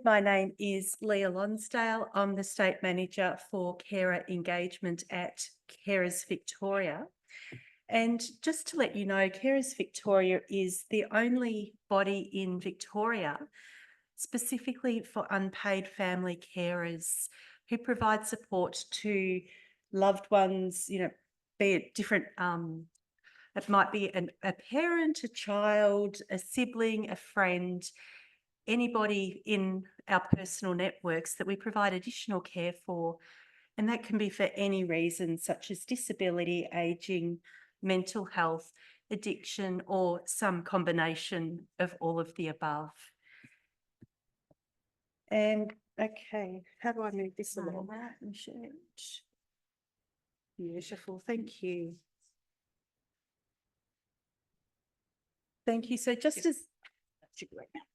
my name is Leah Lonsdale. I'm the State Manager for Carer Engagement at Carers Victoria. And just to let you know, Carers Victoria is the only body in Victoria specifically for unpaid family carers who provide support to loved ones, be it different, it might be a parent, a child, a sibling, a friend, anybody in our personal networks that we provide additional care for. And that can be for any reason, such as disability, ageing, mental health, addiction, or some combination of all of the above. And okay, how do I move this along? Beautiful, thank you. Thank you. So just as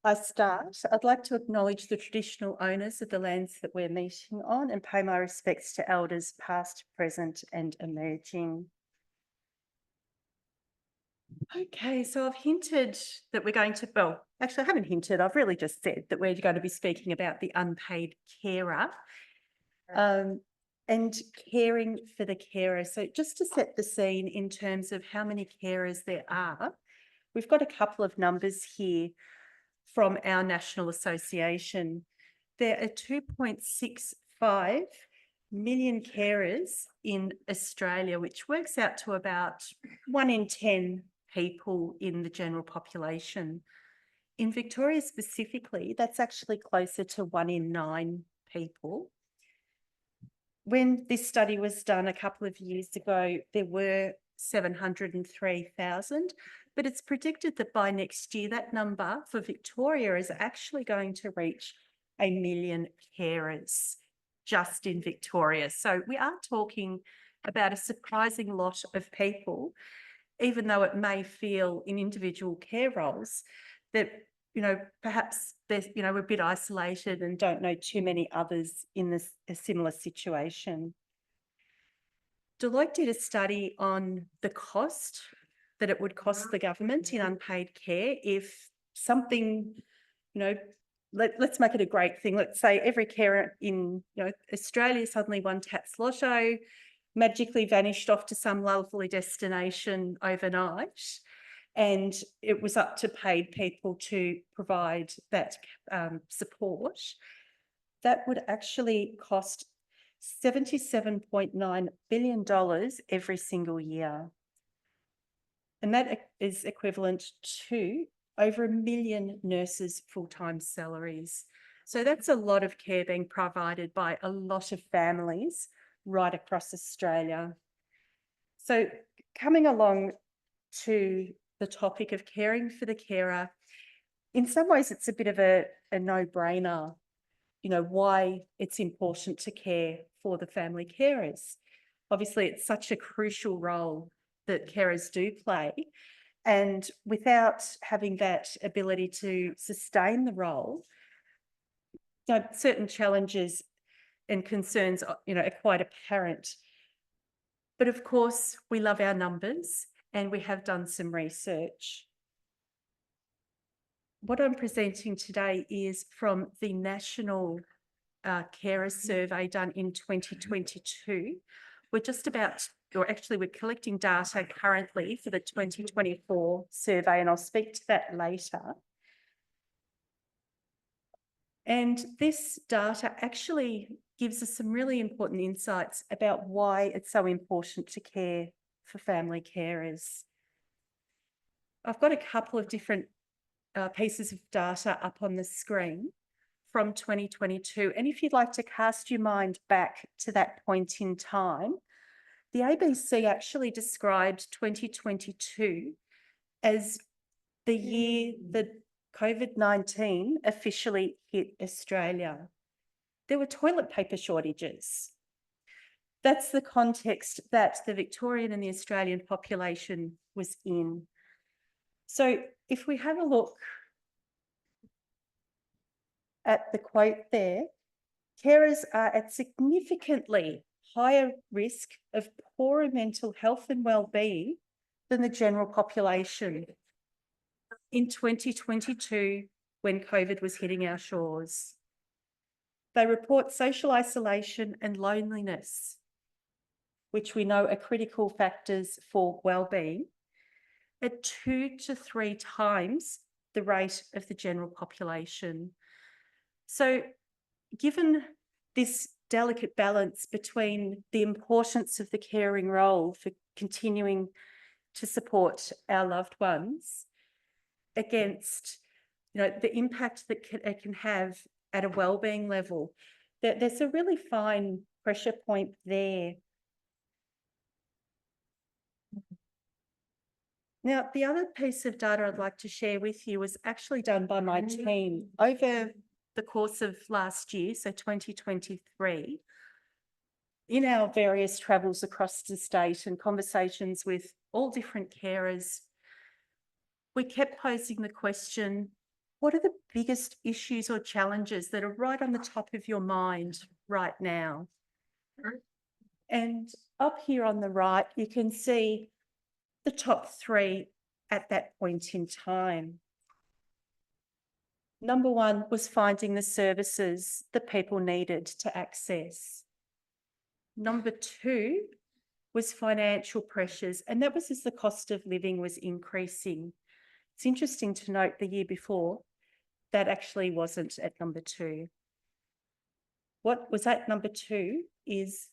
I start, I'd like to acknowledge the traditional owners of the lands that we're meeting on and pay my respects to elders past, present and emerging. Okay, so I've hinted that we're going to, well, actually I haven't hinted, I've really just said that we're going to be speaking about the unpaid carer and caring for the carer. So just to set the scene in terms of how many carers there are, we've got a couple of numbers here from our national association. There are 2.65 million carers in Australia, which works out to about 1 in 10 people in the general population. In Victoria specifically, that's actually closer to 1 in 9 people. When this study was done a couple of years ago, there were 703,000, but it's predicted that by next year, that number for Victoria is actually going to reach 1 million carers just in Victoria. So we are talking about a surprising lot of people, even though it may feel in individual care roles that, perhaps they're, we're a bit isolated and don't know too many others in a similar situation. Deloitte did a study on the cost that it would cost the government in unpaid care if something, let's make it a great thing. Let's say every carer in Australia suddenly won Taps Lotto, magically vanished off to some lovely destination overnight, and it was up to paid people to provide that support. That would actually cost $77.9 billion every single year. And that is equivalent to over 1 million nurses' full-time salaries. So that's a lot of care being provided by a lot of families right across Australia. So coming along to the topic of caring for the carer, in some ways it's a bit of a no-brainer, why it's important to care for the family carers. Obviously, it's such a crucial role that carers do play. And without having that ability to sustain the role, certain challenges and concerns, are quite apparent. But of course, we love our numbers and we have done some research. What I'm presenting today is from the National Carer Survey done in 2022. We're collecting data currently for the 2024 survey, and I'll speak to that later. And this data actually gives us some really important insights about why it's so important to care for family carers. I've got a couple of different pieces of data up on the screen from 2022. And if you'd like to cast your mind back to that point in time, the ABC actually described 2022 as the year that COVID-19 officially hit Australia. There were toilet paper shortages. That's the context that the Victorian and the Australian population was in. So if we have a look at the quote there, carers are at significantly higher risk of poorer mental health and wellbeing than the general population in 2022 when COVID was hitting our shores. They report social isolation and loneliness, which we know are critical factors for wellbeing, at 2 to 3 times the rate of the general population. So given this delicate balance between the importance of the caring role for continuing to support our loved ones against, the impact that it can have at a wellbeing level, there's a really fine pressure point there. Now, the other piece of data I'd like to share with you was actually done by my team over the course of last year, so 2023, in our various travels across the state and conversations with all different carers. We kept posing the question, what are the biggest issues or challenges that are right on the top of your mind right now? And up here on the right, you can see the top 3 at that point in time. Number 1 was finding the services that people needed to access. Number 2 was financial pressures, and that was as the cost of living was increasing. It's interesting to note the year before, that actually wasn't at number 2. What was at number 2 is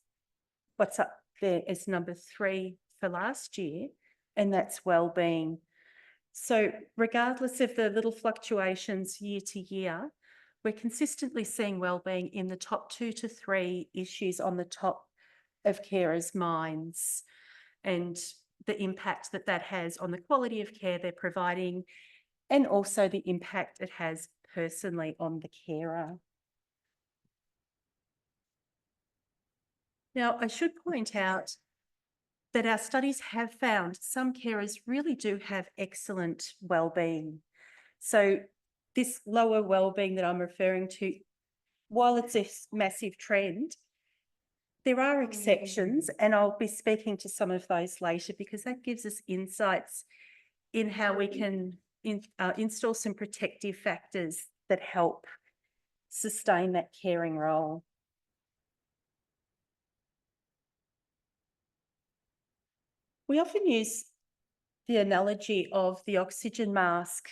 what's up there as number 3 for last year, and that's wellbeing. So regardless of the little fluctuations year to year, we're consistently seeing wellbeing in the top 2 to 3 issues on the top of carers' minds, and the impact that that has on the quality of care they're providing, and also the impact it has personally on the carer. Now, I should point out that our studies have found some carers really do have excellent wellbeing. So this lower wellbeing that I'm referring to, while it's a massive trend, there are exceptions, and I'll be speaking to some of those later because that gives us insights in how we can install some protective factors that help sustain that caring role. We often use the analogy of the oxygen mask.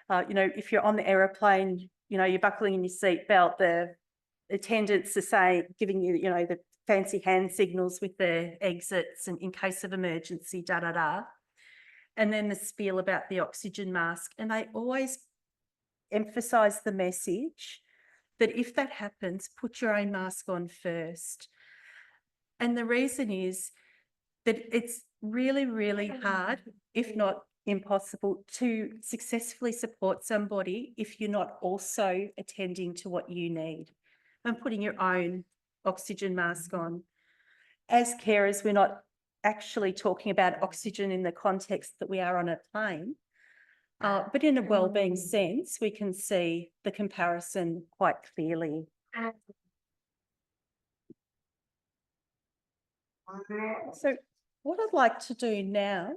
If you're on the aeroplane, you're buckling in your seatbelt, the attendants are giving you, the fancy hand signals with the exits and in case of emergency, and then the spiel about the oxygen mask. And they always emphasise the message that if that happens, put your own mask on first. And the reason is that it's really, really hard, if not impossible, to successfully support somebody if you're not also attending to what you need and putting your own oxygen mask on. As carers, we're not actually talking about oxygen in the context that we are on a plane, but in a wellbeing sense, we can see the comparison quite clearly. So what I'd like to do now,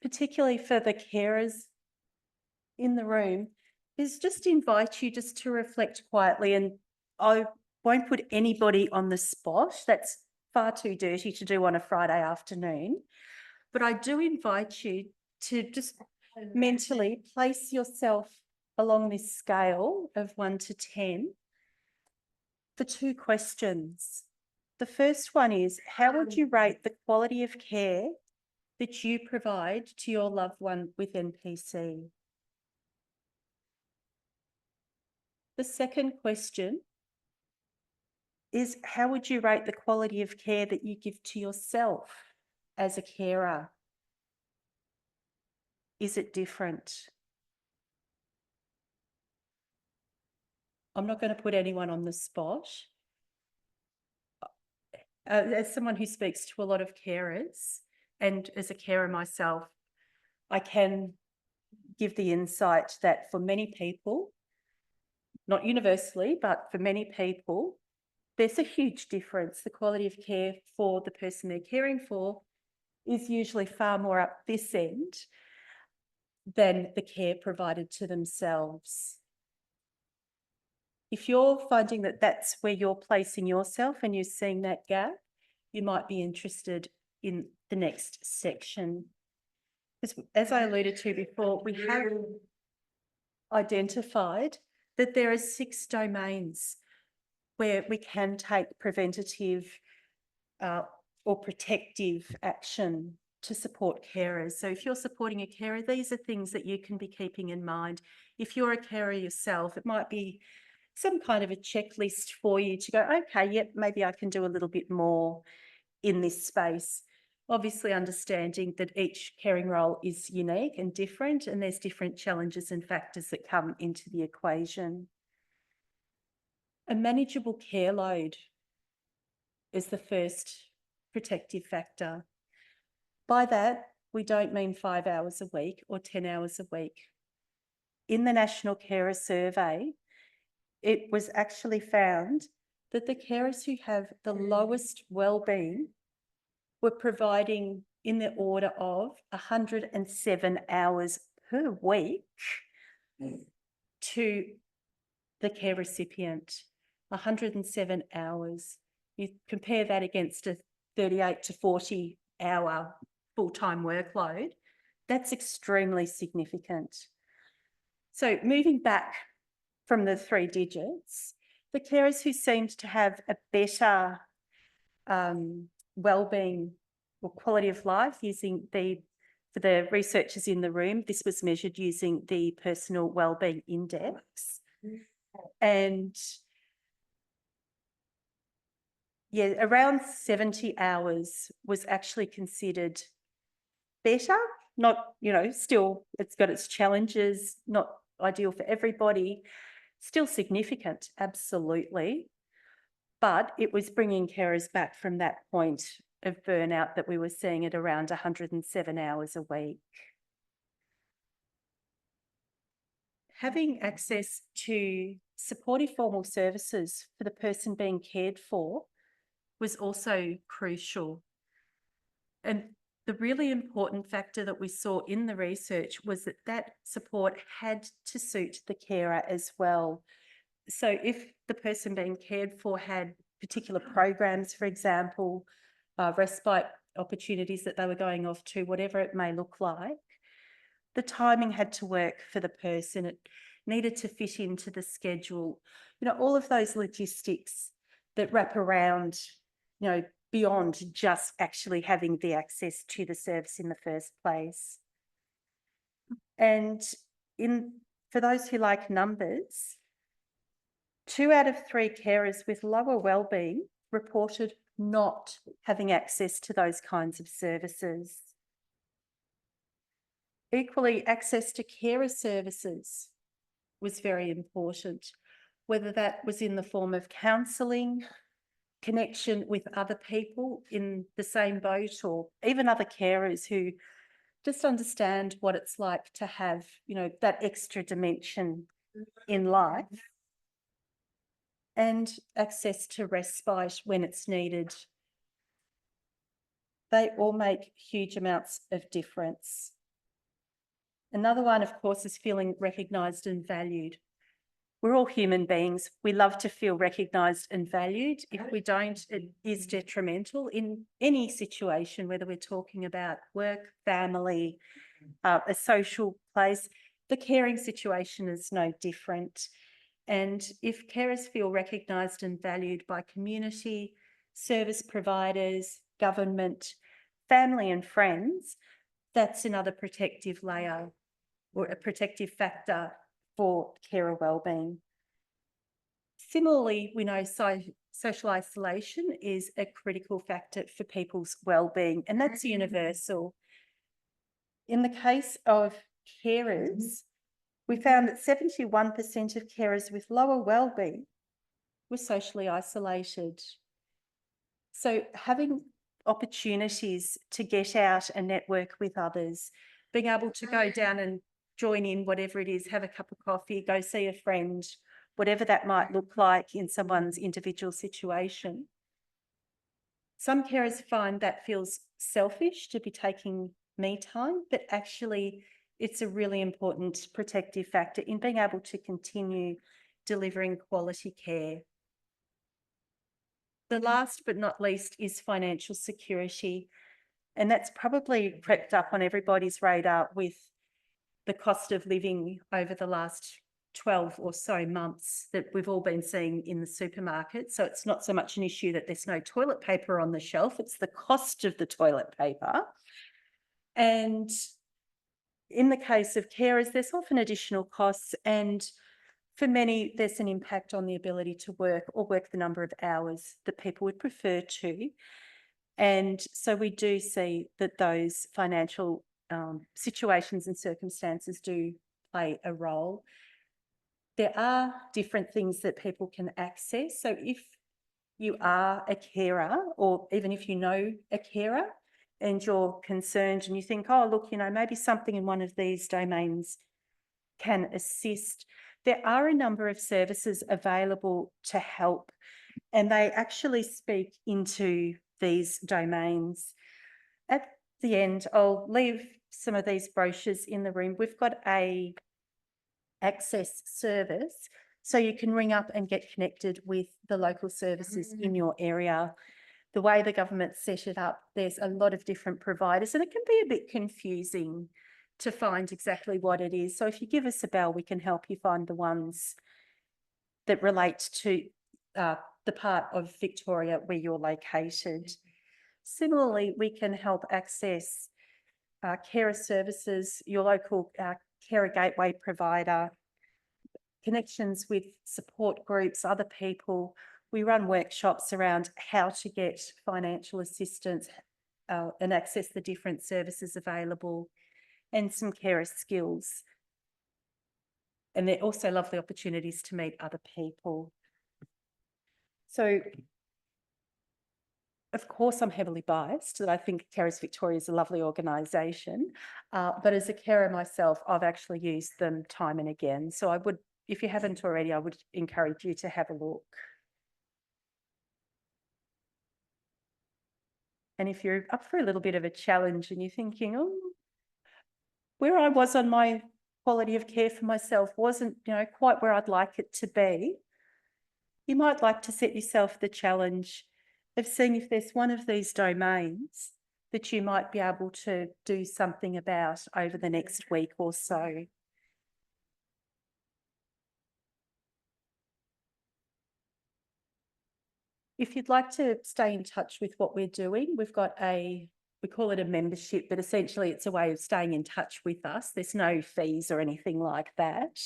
particularly for the carers in the room, is just invite you just to reflect quietly, and I won't put anybody on the spot. That's far too dirty to do on a Friday afternoon. But I do invite you to just mentally place yourself along this scale of 1 to 10 for 2 questions. The first one is, how would you rate the quality of care that you provide to your loved one with NPC? The second question is, how would you rate the quality of care that you give to yourself as a carer? Is it different? I'm not going to put anyone on the spot. As someone who speaks to a lot of carers, and as a carer myself, I can give the insight that for many people, not universally, but for many people, there's a huge difference. The quality of care for the person they're caring for is usually far more up this end than the care provided to themselves. If you're finding that that's where you're placing yourself and you're seeing that gap, you might be interested in the next section. As I alluded to before, we have identified that there are 6 domains where we can take preventative or protective action to support carers. So if you're supporting a carer, these are things that you can be keeping in mind. If you're a carer yourself, it might be some kind of a checklist for you to go, okay, yep, maybe I can do a little bit more in this space. Obviously understanding that each caring role is unique and different, and there's different challenges and factors that come into the equation. A manageable care load is the first protective factor. By that, we don't mean 5 hours a week or 10 hours a week. In the National Carer Survey, it was actually found that the carers who have the lowest wellbeing were providing in the order of 107 hours per week to the care recipient. 107 hours. You compare that against a 38 to 40 hour full-time workload, that's extremely significant. So moving back from the 3 digits, the carers who seemed to have a better wellbeing or quality of life using for the researchers in the room, this was measured using the Personal Wellbeing Index. And yeah, around 70 hours was actually considered better, not, still it's got its challenges, not ideal for everybody, still significant, absolutely. But it was bringing carers back from that point of burnout that we were seeing at around 107 hours a week. Having access to supportive formal services for the person being cared for was also crucial. And the really important factor that we saw in the research was that support had to suit the carer as well. So if the person being cared for had particular programs, for example, respite opportunities that they were going off to, whatever it may look like, the timing had to work for the person. It needed to fit into the schedule. All of those logistics that wrap around, beyond just actually having the access to the service in the first place. And for those who like numbers, 2 out of 3 carers with lower wellbeing reported not having access to those kinds of services. Equally, access to carer services was very important, whether that was in the form of counselling, connection with other people in the same boat, or even other carers who just understand what it's like to have, that extra dimension in life, and access to respite when it's needed. They all make huge amounts of difference. Another one, of course, is feeling recognised and valued. We're all human beings. We love to feel recognised and valued. If we don't, it is detrimental in any situation, whether we're talking about work, family, a social place. The caring situation is no different. And if carers feel recognised and valued by community, service providers, government, family and friends, that's another protective layer or a protective factor for carer wellbeing. Similarly, we know social isolation is a critical factor for people's wellbeing, and that's universal. In the case of carers, we found that 71% of carers with lower wellbeing were socially isolated. So having opportunities to get out and network with others, being able to go down and join in whatever it is, have a cup of coffee, go see a friend, whatever that might look like in someone's individual situation. Some carers find that feels selfish to be taking me time, but actually it's a really important protective factor in being able to continue delivering quality care. The last but not least is financial security. And that's probably crept up on everybody's radar with the cost of living over the last 12 or so months that we've all been seeing in the supermarket. So it's not so much an issue that there's no toilet paper on the shelf, it's the cost of the toilet paper. And in the case of carers, there's often additional costs, and for many, there's an impact on the ability to work or work the number of hours that people would prefer to. And so we do see that those financial situations and circumstances do play a role. There are different things that people can access. So if you are a carer, or even if you know a carer and you're concerned and you think, oh, look, you know, maybe something in one of these domains can assist, there are a number of services available to help, and they actually speak into these domains. At the end, I'll leave some of these brochures in the room. We've got a access service, so you can ring up and get connected with the local services in your area. The way the government set it up, there's a lot of different providers, and it can be a bit confusing to find exactly what it is. So if you give us a bell, we can help you find the ones that relate to the part of Victoria where you're located. Similarly, we can help access carer services, your local carer gateway provider, connections with support groups, other people. We run workshops around how to get financial assistance and access the different services available, and some carer skills. And they're also lovely opportunities to meet other people. So, of course, I'm heavily biased that I think Carers Victoria is a lovely organisation, but as a carer myself, I've actually used them time and again. So I would, if you haven't already, I would encourage you to have a look. And if you're up for a little bit of a challenge and you're thinking, oh, where I was on my quality of care for myself wasn't, you know, quite where I'd like it to be, you might like to set yourself the challenge of seeing if there's one of these domains that you might be able to do something about over the next week or so. If you'd like to stay in touch with what we're doing, we've got we call it a membership, but essentially it's a way of staying in touch with us. There's no fees or anything like that.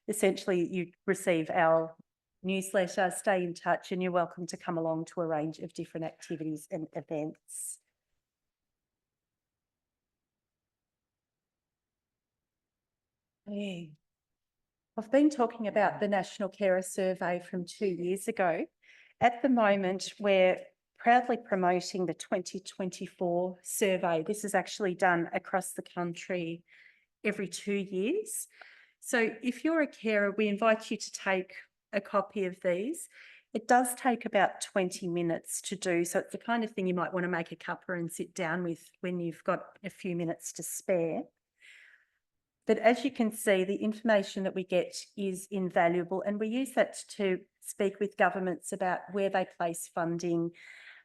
Essentially, you receive our newsletter, stay in touch, and you're welcome to come along to a range of different activities and events. Yeah. I've been talking about the National Carer Survey from 2 years ago. At the moment, we're proudly promoting the 2024 survey. This is actually done across the country every 2 years. So if you're a carer, we invite you to take a copy of these. It does take about 20 minutes to do, so it's the kind of thing you might want to make a cuppa and sit down with when you've got a few minutes to spare. But as you can see, the information that we get is invaluable, and we use that to speak with governments about where they place funding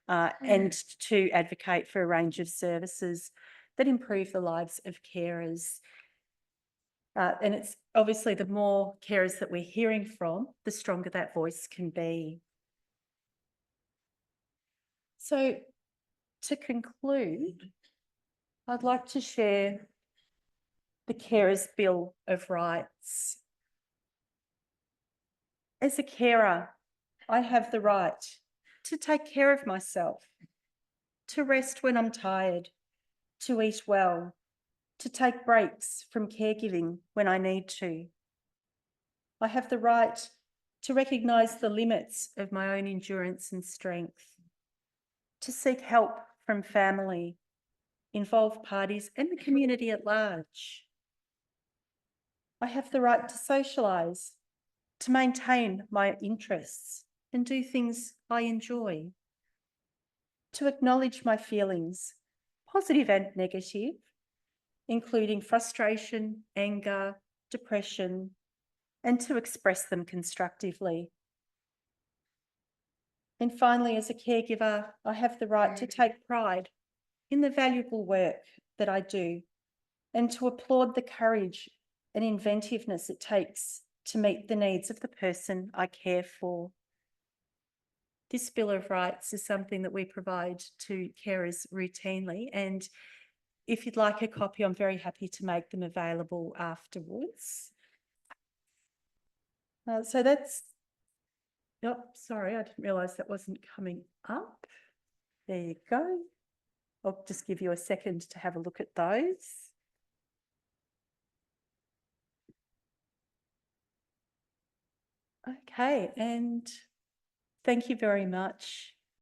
and to advocate for a range of services that improve the lives of carers. And it's obviously the more carers that we're hearing from, the stronger that voice can be. So to conclude, I'd like to share the Carers' Bill of Rights. As a carer, I have the right to take care of myself, to rest when I'm tired, to eat well, to take breaks from caregiving when I need to. I have the right to recognise the limits of my own endurance and strength, to seek help from family, involved parties and the community at large. I have the right to socialise, to maintain my interests and do things I enjoy, to acknowledge my feelings, positive and negative, including frustration, anger, depression, and to express them constructively. And finally, as a caregiver, I have the right to take pride in the valuable work that I do and to applaud the courage and inventiveness it takes to meet the needs of the person I care for. This Bill of Rights is something that we provide to carers routinely, and if you'd like a copy, I'm very happy to make them available afterwards. So that's, sorry, I didn't realise that wasn't coming up. There you go. I'll just give you a second to have a look at those. Okay, and thank you very much